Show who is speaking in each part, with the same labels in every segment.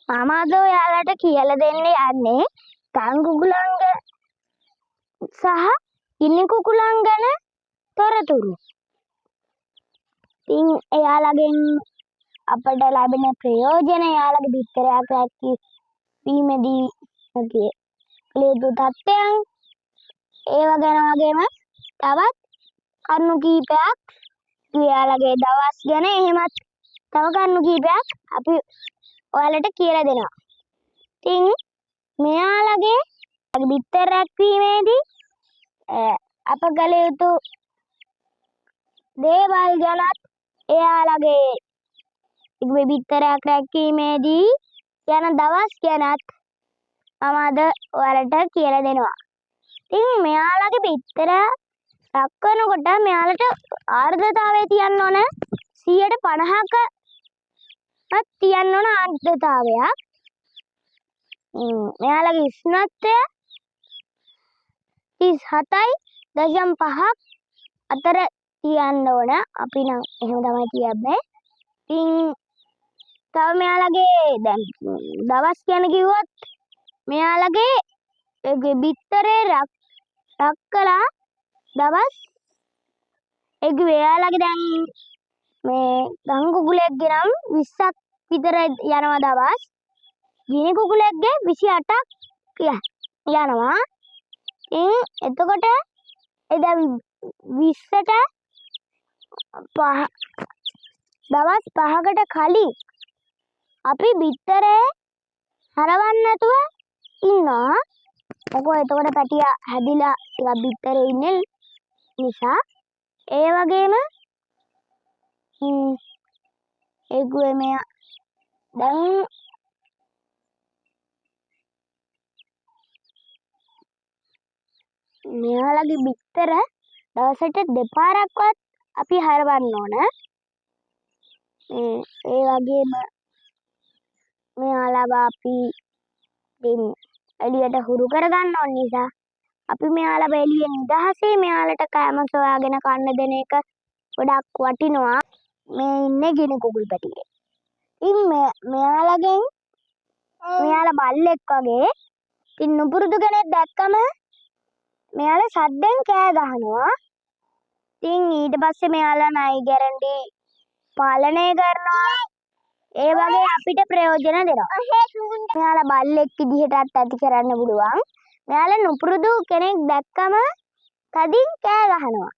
Speaker 1: මම අද ඔයාලට කියලා දෙන්න යන්නේ කන් කුකුලන් සහ ගිනි කුකුලන් ගැන තොරතුරු. ඉතින් එයාලගෙන් අපට ලැබෙන ප්‍රයෝජන, එයාලගේ බිත්තරයක් රැකීමේදී කළ යුතු තත්ත්වයන්, ඒව ගැන වගේම තවත් කරුණු කීපයක්, එයාලගේ දවස් ගැන, එහෙමත් තව කරුණු කීපයක් අපි ඔයාලට කියලා දෙනවා. ඉතින් මෙයාලගේ බිත්තර රැක්වීමේදී අප කළ යුතු දේවල් ගැනත්, එයාලගේ බිත්තරයක් රැක්වීමේදී යන දවස් ගැනත් මම අද ඔයාලට කියලා දෙනවා. ඉතින් මෙයාලගේ බිත්තර රැක්වනකොට මෙයාලට ආර්ද්‍රතාවය තියන්න ඕන 50%ක තියන්න ඕන ආර්ද්‍රතාවයක්. මෙයාලගේ උෂ්ණත්වය 37.5ක් අතර තියන්න ඕන. අපි නම් එහෙම තමයි තියන්නේ. ඉතින් තව මෙයාලගේ දැන් දවස් ගැන කිව්වොත් මෙයාලගේ බිත්තරේ රැක්කලා දවස් එයාලගේ දැන් මේ ගං කුකුලෙක්ගේ නම් 20ක් විතර යනවා දවස්. ගිනි කුකුලෙක්ගේ 28ක් යනවා. එතකොට දැන් 20ට දවස් 5කට කලින් අපි බිත්තරේ හරවන්න නැතුව ඉන්නවා. මොකද එතකොට පැටිය හැදිලා ටිකක් බිත්තරේ ඉන්නේ නිසා. ඒ වගේම මෙයා දැන් මෙයාලගේ බිත්තර දවසට දෙපාරක්වත් අපි හරවන්න ඕන. ඒ වගේම මෙයාලව අපි එළියට හුරු කරගන්න ඕන නිසා අපි මෙයාලව එළියේ නිදහසේ මෙයාලට කෑම සොයාගෙන කන්න දෙන එක ගොඩක් වටිනවා. මේ ඉන්නේ ගිනි කුකුල් පැටියෙක්. ඉතින් මෙයාලා බල්ලෙක් වගේ. ඉතින් නුපුරුදු කෙනෙක් දැක්කම මෙයාලා සද්දෙන් කෑ ගහනවා. ඉතින් ඊට පස්සේ මෙයාලා නයි ගැරන්ටි පාලනය කරනවා. ඒ වගේ අපිට ප්‍රයෝජන දෙනවා. මෙයාලා බල්ලෙක් විදිහටත් ඇති කරන්න පුළුවන්. මෙයාලා නුපුරුදු කෙනෙක් දැක්කම තදින් කෑ ගහනවා.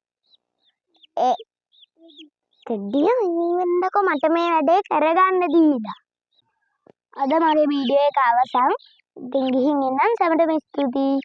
Speaker 1: දෙඩිය වෙන්නකෝ මට මේ වැඩේ කරගන්න දීලා. අද මගේ වීඩියෝ එක අවසන්. ඉතින් ගිහින් එන්නම්. සැමටම ස්තුතියි.